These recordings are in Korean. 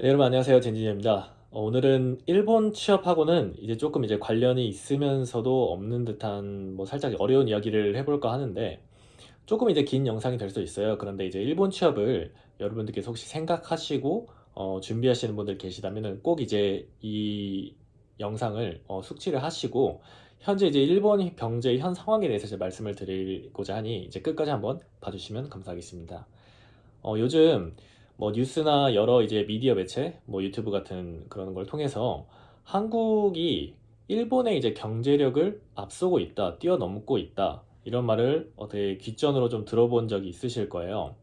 네, 여러분 안녕하세요. 젠지입니다. 오늘은 일본 취업하고는 이제 조금 이제 관련이 있으면서도 없는 듯한 뭐 살짝 어려운 이야기를 해볼까 하는데 조금 이제 긴 영상이 될 수 있어요. 그런데 이제 일본 취업을 여러분들께서 혹시 생각하시고 준비하시는 분들 계시다면은 꼭 이제 이 영상을 숙지를 하시고 현재 이제 일본 경제 현 상황에 대해서 이제 말씀을 드리고자 하니 이제 끝까지 한번 봐주시면 감사하겠습니다. 요즘 뭐 뉴스나 여러 이제 미디어 매체, 뭐 유튜브 같은 그런 걸 통해서 한국이 일본의 이제 경제력을 앞서고 있다, 뛰어넘고 있다, 이런 말을 되게 귓전으로 좀 들어본 적이 있으실 거예요.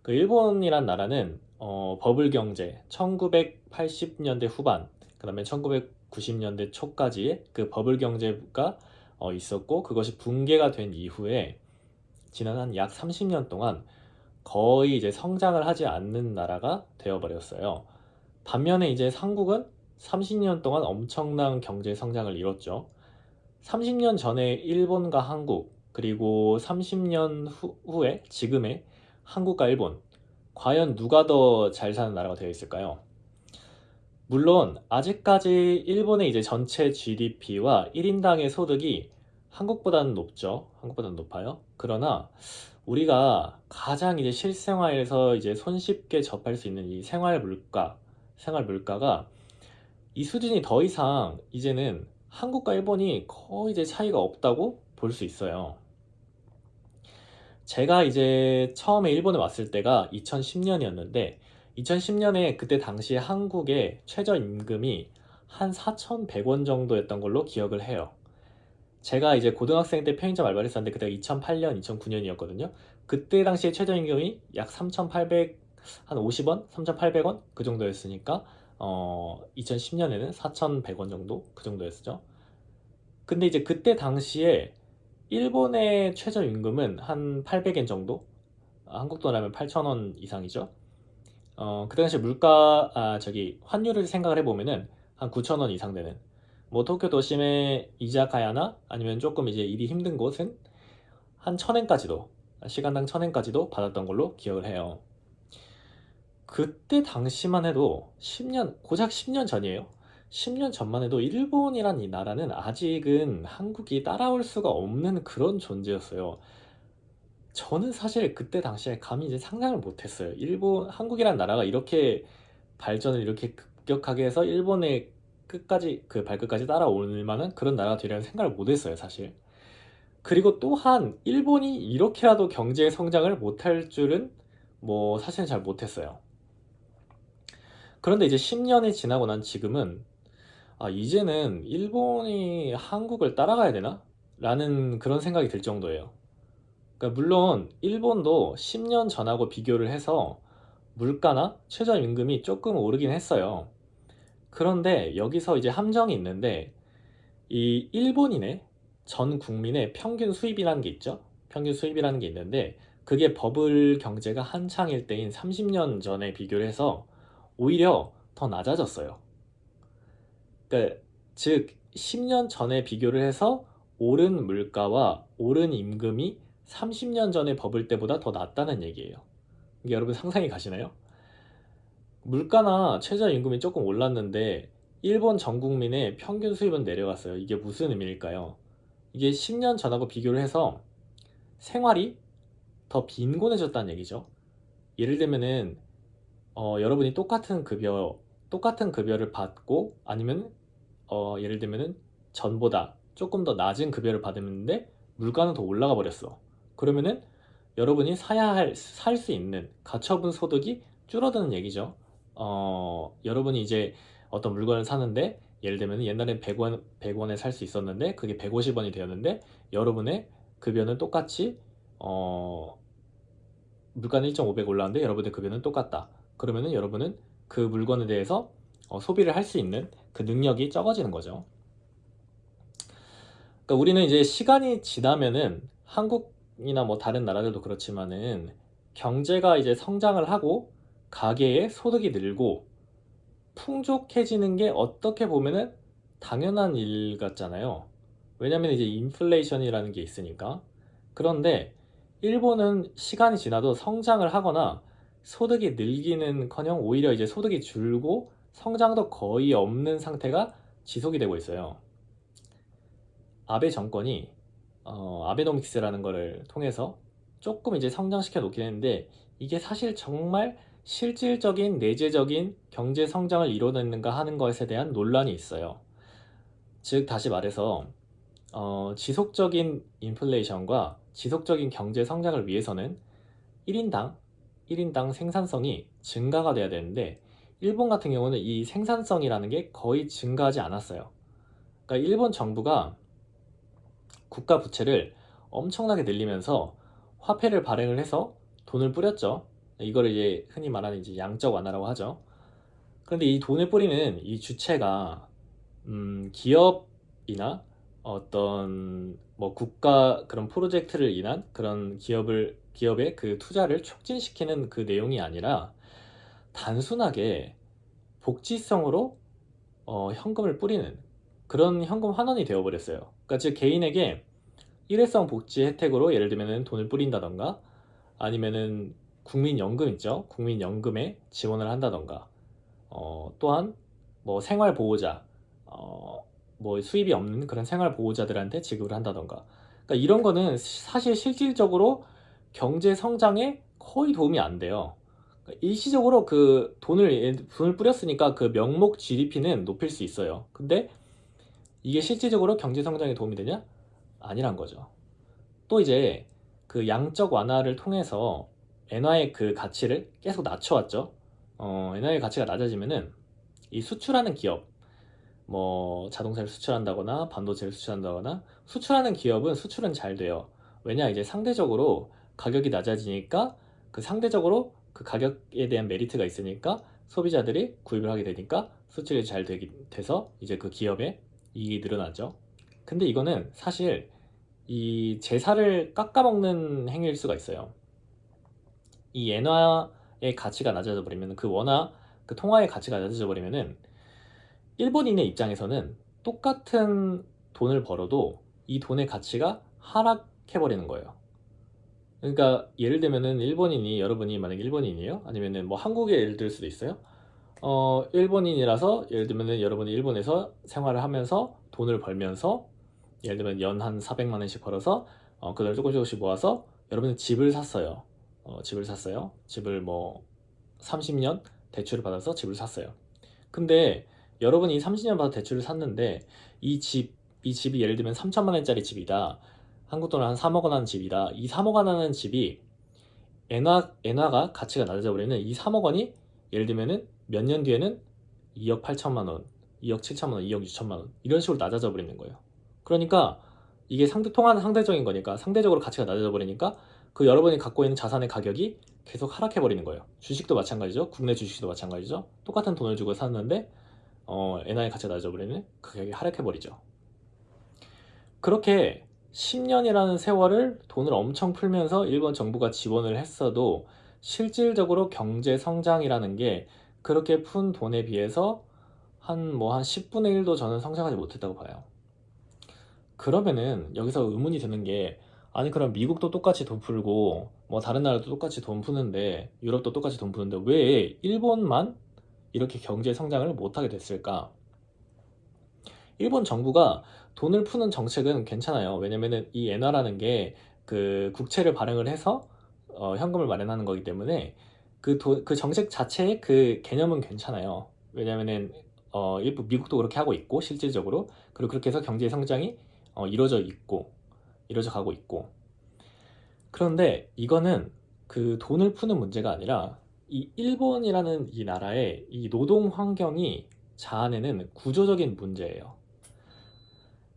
그 일본이란 나라는 버블 경제, 1980년대 후반, 그 다음에 1990년대 초까지 그 버블 경제가 있었고, 그것이 붕괴가 된 이후에 지난 한 약 30년 동안 거의 이제 성장을 하지 않는 나라가 되어버렸어요. 반면에 이제 한국은 30년 동안 엄청난 경제 성장을 이뤘죠. 30년 전에 일본과 한국, 그리고 30년 후에 지금의 한국과 일본, 과연 누가 더 잘 사는 나라가 되어 있을까요? 물론 아직까지 일본의 이제 전체 GDP와 1인당의 소득이 한국보다는 높죠. 한국보다는 높아요. 그러나 우리가 가장 이제 실생활에서 이제 손쉽게 접할 수 있는 이 생활 물가가 이 수준이 더 이상 이제는 한국과 일본이 거의 이제 차이가 없다고 볼 수 있어요. 제가 이제 처음에 일본에 왔을 때가 2010년이었는데 2010년에 그때 당시에 한국의 최저임금이 한 4,100원 정도였던 걸로 기억을 해요. 제가 이제 고등학생 때 편의점 알바를 했었는데 그때가 2008년, 2009년이었거든요. 그때 당시에 최저임금이 약 3,800, 한 50원? 3,800원? 그 정도였으니까 2010년에는 4,100원 정도? 그 정도였죠. 근데 이제 그때 당시에 일본의 최저임금은 한 800엔 정도? 한국 돈으로 하면 8,000원 이상이죠. 그 당시 환율을 생각을 해보면은 한 9,000원 이상 되는. 뭐 도쿄 도심의 이자카야나 아니면 조금 이제 일이 힘든 곳은 한 1,000엔까지도, 시간당 1,000엔까지도 받았던 걸로 기억을 해요. 그때 당시만 해도 10년, 고작 10년 전이에요. 10년 전만 해도 일본이란 이 나라는 아직은 한국이 따라올 수가 없는 그런 존재였어요. 저는 사실 그때 당시에 감히 이제 상상을 못했어요. 한국이란 나라가 이렇게 발전을 이렇게 급격하게 해서 일본의 그 발끝까지 따라올 만한 그런 나라가 되리라는 생각을 못했어요, 사실. 그리고 또한 일본이 이렇게라도 경제 성장을 못할 줄은 뭐 사실은 잘 못했어요. 그런데 이제 10년이 지나고 난 지금은 이제는 일본이 한국을 따라가야 되나? 라는 그런 생각이 들 정도예요. 그러니까 물론 일본도 10년 전하고 비교를 해서 물가나 최저임금이 조금 오르긴 했어요. 그런데 여기서 이제 함정이 있는데 이 일본인의 전 국민의 평균 수입이라는 게 있죠. 평균 수입이라는 게 있는데 그게 버블 경제가 한창일 때인 30년 전에 비교를 해서 오히려 더 낮아졌어요. 그러니까 즉 10년 전에 비교를 해서 오른 물가와 오른 임금이 30년 전에 버블 때보다 더 낮다는 얘기예요. 이게 여러분 상상이 가시나요? 물가나 최저임금이 조금 올랐는데 일본 전 국민의 평균 수입은 내려갔어요. 이게 무슨 의미일까요? 이게 10년 전하고 비교를 해서 생활이 더 빈곤해졌다는 얘기죠. 예를 들면은 여러분이 똑같은 급여를 받고 아니면 예를 들면은 전보다 조금 더 낮은 급여를 받았는데 물가는 더 올라가 버렸어. 그러면은 여러분이 살 수 있는 가처분 소득이 줄어드는 얘기죠. 여러분이 이제 어떤 물건을 사는데 예를 들면 옛날엔 100원에 살 수 있었는데 그게 150원이 되었는데 여러분의 급여는 똑같이 물가는 1.5배 올랐는데 여러분의 급여는 똑같다. 그러면은 여러분은 그 물건에 대해서 소비를 할 수 있는 그 능력이 적어지는 거죠. 그러니까 우리는 이제 시간이 지나면은 한국이나 뭐 다른 나라들도 그렇지만은 경제가 이제 성장을 하고 가계의 소득이 늘고 풍족해지는 게 어떻게 보면은 당연한 일 같잖아요. 왜냐면 이제 인플레이션이라는 게 있으니까. 그런데 일본은 시간이 지나도 성장을 하거나 소득이 늘기는커녕 오히려 이제 소득이 줄고 성장도 거의 없는 상태가 지속이 되고 있어요. 아베 정권이 아베노믹스라는 거를 통해서 조금 이제 성장시켜 놓긴 했는데 이게 사실 정말 실질적인 내재적인 경제 성장을 이뤄내는가 하는 것에 대한 논란이 있어요. 즉 다시 말해서 지속적인 인플레이션과 지속적인 경제 성장을 위해서는 1인당 생산성이 증가가 돼야 되는데 일본 같은 경우는 이 생산성이라는 게 거의 증가하지 않았어요. 그러니까 일본 정부가 국가 부채를 엄청나게 늘리면서 화폐를 발행을 해서 돈을 뿌렸죠. 이거를 이제 흔히 말하는 이제 양적 완화라고 하죠. 그런데 이 돈을 뿌리는 이 주체가 기업이나 어떤 뭐 국가 그런 프로젝트를 인한 그런 기업의 그 투자를 촉진시키는 그 내용이 아니라 단순하게 복지성으로 현금을 뿌리는 그런 현금 환원이 되어버렸어요. 그러니까 즉 개인에게 일회성 복지 혜택으로 예를 들면 돈을 뿌린다던가 아니면은 국민연금 있죠. 국민연금에 지원을 한다던가 또한 뭐 생활보호자 뭐 수입이 없는 그런 생활보호자들한테 지급을 한다던가 그러니까 이런 거는 사실 실질적으로 경제 성장에 거의 도움이 안 돼요. 그러니까 일시적으로 그 돈을 뿌렸으니까 그 명목 GDP는 높일 수 있어요. 근데 이게 실질적으로 경제 성장에 도움이 되냐? 아니란 거죠. 또 이제 그 양적 완화를 통해서 엔화의 그 가치를 계속 낮춰왔죠. 엔화의 가치가 낮아지면은 이 수출하는 기업, 뭐 자동차를 수출한다거나 반도체를 수출한다거나 수출하는 기업은 수출은 잘 돼요. 왜냐 이제 상대적으로 가격이 낮아지니까 그 상대적으로 그 가격에 대한 메리트가 있으니까 소비자들이 구입을 하게 되니까 수출이 잘 돼서 이제 그 기업의 이익이 늘어나죠. 근데 이거는 사실 이 제사를 깎아먹는 행위일 수가 있어요. 이 엔화의 가치가 낮아져 버리면 그 원화 그 통화의 가치가 낮아져 버리면은 일본인의 입장에서는 똑같은 돈을 벌어도 이 돈의 가치가 하락해 버리는 거예요. 그러니까 예를 들면은 일본인이 여러분이 만약 일본인이에요? 아니면은 뭐 한국에 예를 들 수도 있어요. 일본인이라서 예를 들면은 여러분이 일본에서 생활을 하면서 돈을 벌면서 예를 들면 연 한 400만 원씩 벌어서 그걸 조금씩 모아서 여러분은 집을 샀어요. 집을 샀어요. 집을 뭐 30년 대출을 받아서 집을 샀어요. 근데 여러분이 30년 받아 대출을 샀는데 이 집이 예를 들면 3천만 원짜리 집이다. 한국 돈으로 한 3억 원 하는 집이다. 이 3억 원 하는 집이 엔화가 가치가 낮아져 버리는 이 3억 원이 예를 들면은 몇 년 뒤에는 2억 8천만 원, 2억 7천만 원, 2억 6천만 원 이런 식으로 낮아져 버리는 거예요. 그러니까 이게 통화는 상대적인 거니까 상대적으로 가치가 낮아져 버리니까 그 여러분이 갖고 있는 자산의 가격이 계속 하락해 버리는 거예요. 주식도 마찬가지죠. 국내 주식도 마찬가지죠. 똑같은 돈을 주고 샀는데 엔화의 가치가 낮아져 버리는 그 가격이 하락해 버리죠. 그렇게 10년이라는 세월을 돈을 엄청 풀면서 일본 정부가 지원을 했어도 실질적으로 경제 성장이라는 게 그렇게 푼 돈에 비해서 한 10분의 1도 저는 성장하지 못했다고 봐요. 그러면은 여기서 의문이 드는 게 아니 그럼 미국도 똑같이 돈 풀고 뭐 다른 나라도 똑같이 돈 푸는데 유럽도 똑같이 돈 푸는데 왜 일본만 이렇게 경제 성장을 못하게 됐을까? 일본 정부가 돈을 푸는 정책은 괜찮아요. 왜냐면은 이 엔화라는 게 그 국채를 발행을 해서 현금을 마련하는 거기 때문에 그 정책 자체의 그 개념은 괜찮아요. 왜냐면은 미국도 그렇게 하고 있고 실질적으로 그리고 그렇게 해서 경제 성장이 이루어져 가고 있고 그런데 이거는 그 돈을 푸는 문제가 아니라 이 일본이라는 이 나라의 이 노동 환경이 자아내는 구조적인 문제예요.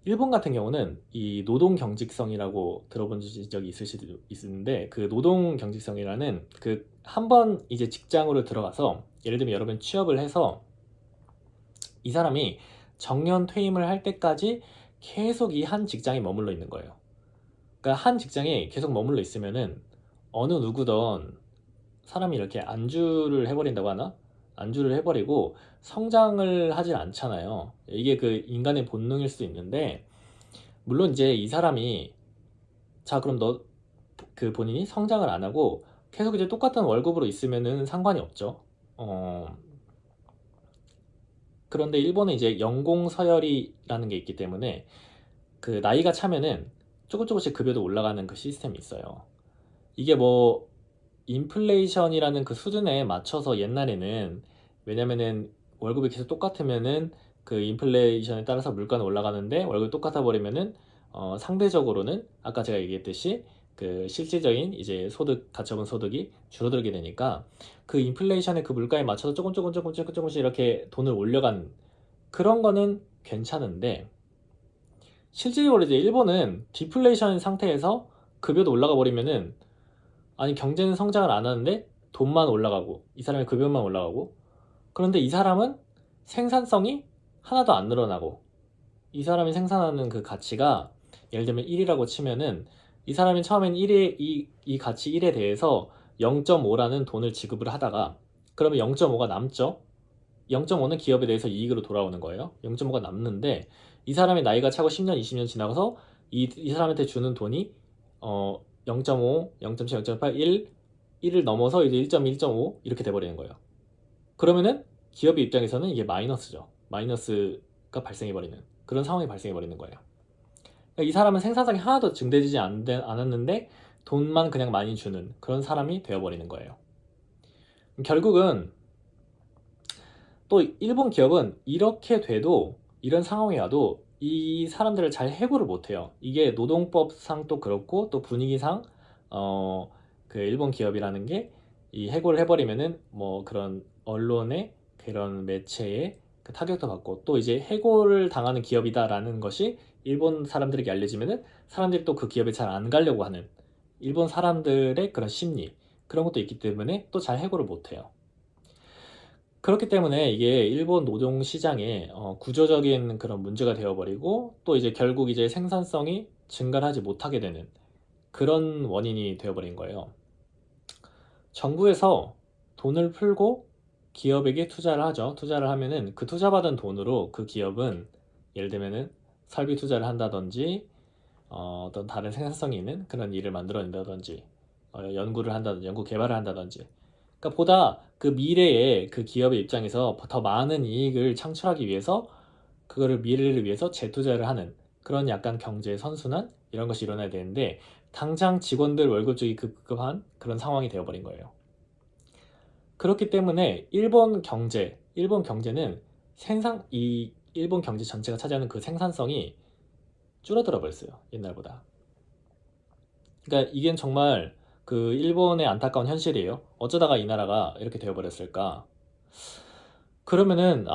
일본 같은 경우는 이 노동 경직성이라고 들어본 적이 있을 수도 있는데 그 노동 경직성이라는 그 한 번 이제 직장으로 들어가서 예를 들면 여러분 취업을 해서 이 사람이 정년 퇴임을 할 때까지 계속 이 한 직장에 머물러 있는 거예요. 그러니까 한 직장에 계속 머물러 있으면은 어느 누구든 사람이 이렇게 안주를 해버린다고 하나? 안주를 해버리고 성장을 하질 않잖아요. 이게 그 인간의 본능일 수도 있는데 물론 이제 이 사람이 자 그럼 너 그 본인이 성장을 안 하고 계속 이제 똑같은 월급으로 있으면은 상관이 없죠. 그런데 일본은 이제 연공 서열이라는 게 있기 때문에 그 나이가 차면은 조금씩 급여도 올라가는 그 시스템이 있어요. 이게 뭐 인플레이션이라는 그 수준에 맞춰서 옛날에는, 왜냐면은 월급이 계속 똑같으면은 그 인플레이션에 따라서 물가는 올라가는데 월급이 똑같아 버리면은 상대적으로는 아까 제가 얘기했듯이 그 실질적인 이제 소득, 가처분 소득이 줄어들게 되니까 그 인플레이션의 그 물가에 맞춰서 조금씩 이렇게 돈을 올려간 그런 거는 괜찮은데, 실질적으로 이제 일본은 디플레이션 상태에서 급여도 올라가 버리면은, 아니 경제는 성장을 안 하는데 돈만 올라가고 이 사람의 급여만 올라가고, 그런데 이 사람은 생산성이 하나도 안 늘어나고, 이 사람이 생산하는 그 가치가 예를 들면 1이라고 치면은 이 사람이 처음엔 1에 이 가치 1에 대해서 0.5라는 돈을 지급을 하다가, 그러면 0.5가 남죠. 0.5는 기업에 대해서 이익으로 돌아오는 거예요. 0.5가 남는데 이 사람의 나이가 차고 10년, 20년 지나가서 이 사람한테 주는 돈이 0.5, 0.7, 0.8, 1, 1을 넘어서 이제 1.2, 1.5 이렇게 돼버리는 거예요. 그러면은 기업의 입장에서는 이게 마이너스죠. 마이너스가 발생해버리는 그런 상황이 발생해버리는 거예요. 그러니까 이 사람은 생산성이 하나도 증대되지 않았는데 돈만 그냥 많이 주는 그런 사람이 되어버리는 거예요. 결국은 또 일본 기업은 이렇게 돼도, 이런 상황이 와도 이 사람들을 잘 해고를 못해요. 이게 노동법상도 그렇고 또 분위기상 그 일본 기업이라는 게 이 해고를 해버리면은 뭐 그런 언론의 그런 매체에 그 타격도 받고, 또 이제 해고를 당하는 기업이다라는 것이 일본 사람들에게 알려지면은 사람들이 또 그 기업에 잘 안 가려고 하는 일본 사람들의 그런 심리, 그런 것도 있기 때문에 또 잘 해고를 못해요. 그렇기 때문에 이게 일본 노동 시장에 구조적인 그런 문제가 되어버리고, 또 이제 결국 이제 생산성이 증가를 하지 못하게 되는 그런 원인이 되어버린 거예요. 정부에서 돈을 풀고 기업에게 투자를 하죠. 투자를 하면은 그 투자받은 돈으로 그 기업은 예를 들면은 설비 투자를 한다든지 어떤 다른 생산성이 있는 그런 일을 만들어낸다든지 연구를 한다든지 연구 개발을 한다든지, 그러니까 보다 그 미래에 그 기업의 입장에서 더 많은 이익을 창출하기 위해서 그거를 미래를 위해서 재투자를 하는 그런 약간 경제 선순환 이런 것이 일어나야 되는데, 당장 직원들 월급 주기 급급한 그런 상황이 되어버린 거예요. 그렇기 때문에 일본 경제는 이 일본 경제 전체가 차지하는 그 생산성이 줄어들어 버렸어요, 옛날보다. 그러니까 이게 정말 그 일본의 안타까운 현실이에요. 어쩌다가 이 나라가 이렇게 되어버렸을까? 그러면은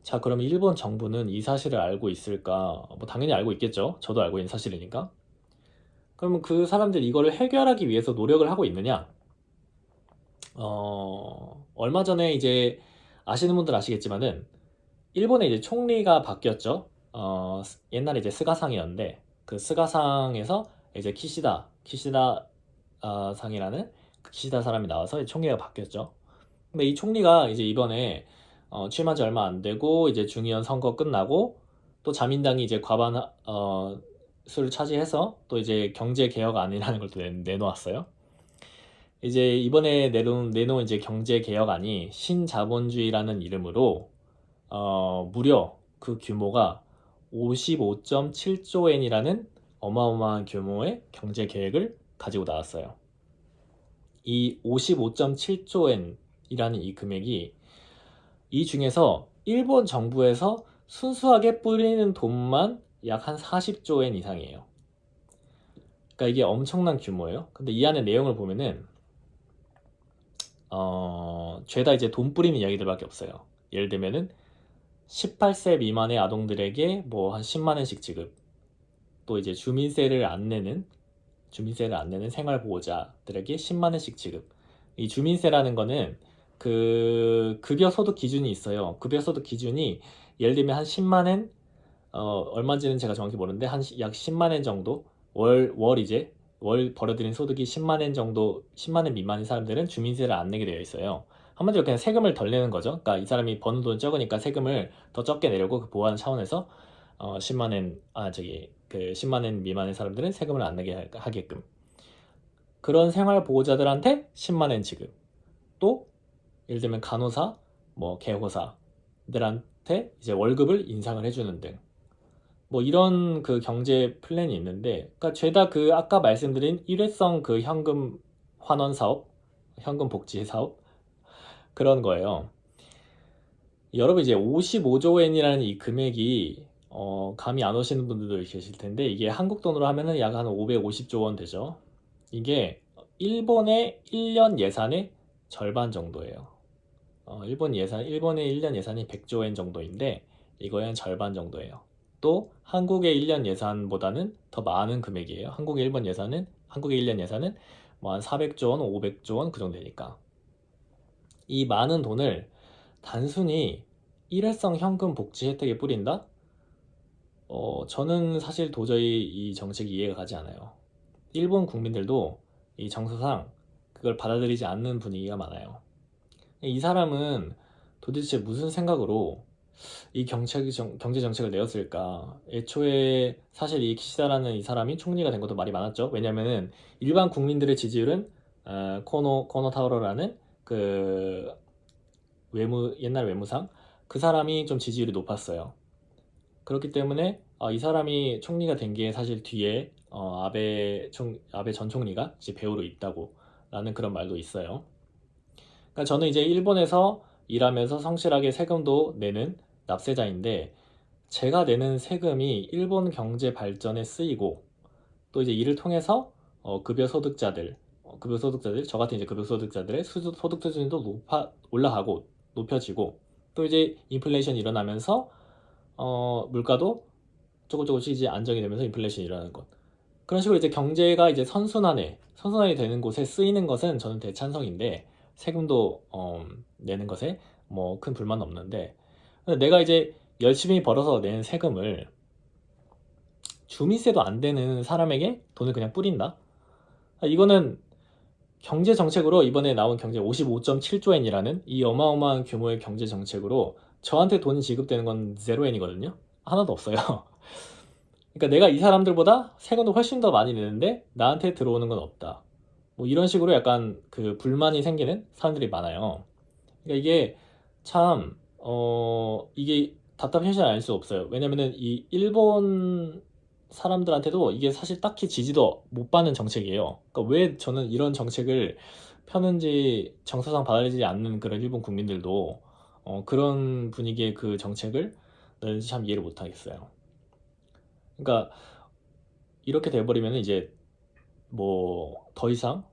자, 그러면 일본 정부는 이 사실을 알고 있을까? 뭐 당연히 알고 있겠죠. 저도 알고 있는 사실이니까. 그러면 그 사람들이 이거를 해결하기 위해서 노력을 하고 있느냐? 얼마 전에 이제 아시는 분들 아시겠지만은 일본의 이제 총리가 바뀌었죠. 옛날에 이제 스가상이었는데 그 스가상에서 이제 키시다 상이라는 그 키시다 사람이 나와서 총리가 바뀌었죠. 근데 이 총리가 이제 이번에 취임한 지 얼마 안 되고 이제 중의원 선거 끝나고 또 자민당이 이제 과반 수를 차지해서 또 이제 경제 개혁 안이라는 걸 또 내놓았어요. 이제 이번에 내놓은 이제 경제 개혁안이 신자본주의라는 이름으로 무려 그 규모가 55.7조 엔이라는 어마어마한 규모의 경제 계획을 가지고 나왔어요. 이 55.7조 엔이라는 이 금액이 이 중에서 일본 정부에서 순수하게 뿌리는 돈만 약 한 40조 엔 이상이에요. 그러니까 이게 엄청난 규모예요. 근데 이 안에 내용을 보면은 죄다 이제 돈 뿌리는 이야기들밖에 없어요. 예를 들면은 18세 미만의 아동들에게 뭐 한 10만 원씩 지급, 또 이제 주민세를 안 내는 생활보호자들에게 10만 원씩 지급. 이 주민세라는 거는 그 급여 소득 기준이 있어요. 급여 소득 기준이 예를 들면 한 10만 원, 얼마인지는 제가 정확히 모르는데 한 약 10만 원 정도 월 벌어들인 소득이 10만 원 정도, 10만 원 미만인 사람들은 주민세를 안 내게 되어 있어요. 한마디로 그냥 세금을 덜 내는 거죠. 그러니까 이 사람이 버는 돈이 적으니까 세금을 더 적게 내려고 그 보호하는 차원에서 10만 원, 그 10만 원 미만의 사람들은 세금을 안 내게 하게끔. 그런 생활보호자들한테 10만 엔 지급. 또 예를 들면 간호사, 뭐 개호사들한테 이제 월급을 인상을 해주는 등. 뭐 이런 그 경제 플랜이 있는데, 그러니까 죄다 그 아까 말씀드린 일회성 그 현금 환원 사업, 현금 복지 사업 그런 거예요. 여러분 이제 55조 엔이라는 이 금액이 감이 안 오시는 분들도 계실 텐데, 이게 한국 돈으로 하면은 약 한 550조 원 되죠. 이게 일본의 1년 예산의 절반 정도예요. 일본의 1년 예산이 100조 엔 정도인데 이거의 한 절반 정도예요. 또 한국의 1년 예산보다는 더 많은 금액이에요. 한국의 1년 예산은 뭐 한 400조 원, 500조 원 그 정도 되니까. 이 많은 돈을 단순히 일회성 현금 복지 혜택에 뿌린다? 저는 사실 도저히 이 정책이 이해가 가지 않아요. 일본 국민들도 이 정서상 그걸 받아들이지 않는 분위기가 많아요. 이 사람은 도대체 무슨 생각으로 이 경제 정책을 내었을까? 애초에 사실 이 키시다라는 이 사람이 총리가 된 것도 말이 많았죠. 왜냐면은 일반 국민들의 지지율은 코노 타우로라는 그 옛날 외무상 그 사람이 좀 지지율이 높았어요. 그렇기 때문에 이 사람이 총리가 된 게 사실 뒤에 아베 전 총리가 이제 배우로 있다고 라는 그런 말도 있어요. 그러니까 저는 이제 일본에서 일하면서 성실하게 세금도 내는 납세자인데, 제가 내는 세금이 일본 경제 발전에 쓰이고 또 이제 이를 통해서 급여 소득자들, 저 같은 이제 급여 소득자들의 소득 수준도 올라가고 높여지고, 또 이제 인플레이션이 일어나면서 물가도 조금씩 이제 안정이 되면서 인플레이션이 일어나는 것. 그런 식으로 이제 경제가 이제 선순환이 되는 곳에 쓰이는 것은 저는 대찬성인데, 세금도 내는 것에 뭐 큰 불만은 없는데, 근데 내가 이제 열심히 벌어서 낸 세금을 주미세도 안 되는 사람에게 돈을 그냥 뿌린다? 이거는 경제 정책으로 이번에 나온 경제 55.7조 엔이라는 이 어마어마한 규모의 경제 정책으로 저한테 돈이 지급되는 건 0엔이거든요. 하나도 없어요. 그러니까 내가 이 사람들보다 세금도 훨씬 더 많이 내는데 나한테 들어오는 건 없다. 뭐 이런 식으로 약간 그 불만이 생기는 사람들이 많아요. 그러니까 이게 참, 이게 답답한 현실은 아닐 수 없어요. 왜냐면은 이 일본 사람들한테도 이게 사실 딱히 지지도 못 받는 정책이에요. 그러니까 왜 저는 이런 정책을 펴는지 정서상 받아들이지 않는 그런 일본 국민들도 그런 분위기의 그 정책을 왠지 참 이해를 못 하겠어요. 그러니까 이렇게 돼버리면 이제 뭐 더 이상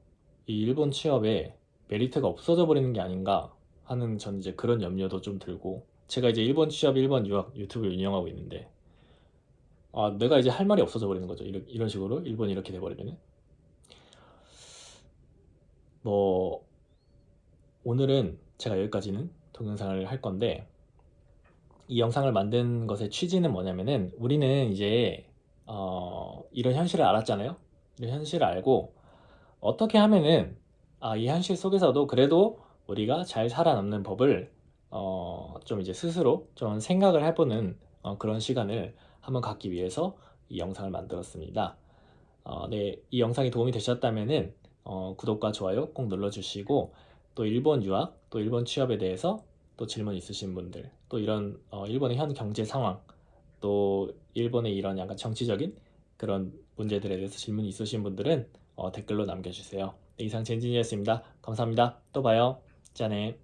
이 일본 취업에 메리트가 없어져 버리는 게 아닌가 하는 전 이제 그런 염려도 좀 들고, 제가 이제 일본 취업, 일본 유학 유튜브를 운영하고 있는데 내가 이제 할 말이 없어져 버리는 거죠. 이런 식으로 일본이 이렇게 돼버리면은. 뭐 오늘은 제가 여기까지는 동영상을 할 건데, 이 영상을 만든 것의 취지는 뭐냐면은 우리는 이제 이런 현실을 알았잖아요. 이런 현실을 알고 어떻게 하면은 이 현실 속에서도 그래도 우리가 잘 살아남는 법을 좀 이제 스스로 좀 생각을 해보는 그런 시간을 한번 갖기 위해서 이 영상을 만들었습니다. 네, 이 영상이 도움이 되셨다면은 구독과 좋아요 꼭 눌러주시고, 또 일본 유학, 또 일본 취업에 대해서 또 질문 있으신 분들, 또 이런 일본의 현 경제 상황, 또 일본의 이런 약간 정치적인 그런 문제들에 대해서 질문이 있으신 분들은 댓글로 남겨주세요. 네, 이상 젠진이었습니다. 감사합니다. 또 봐요. 짠해.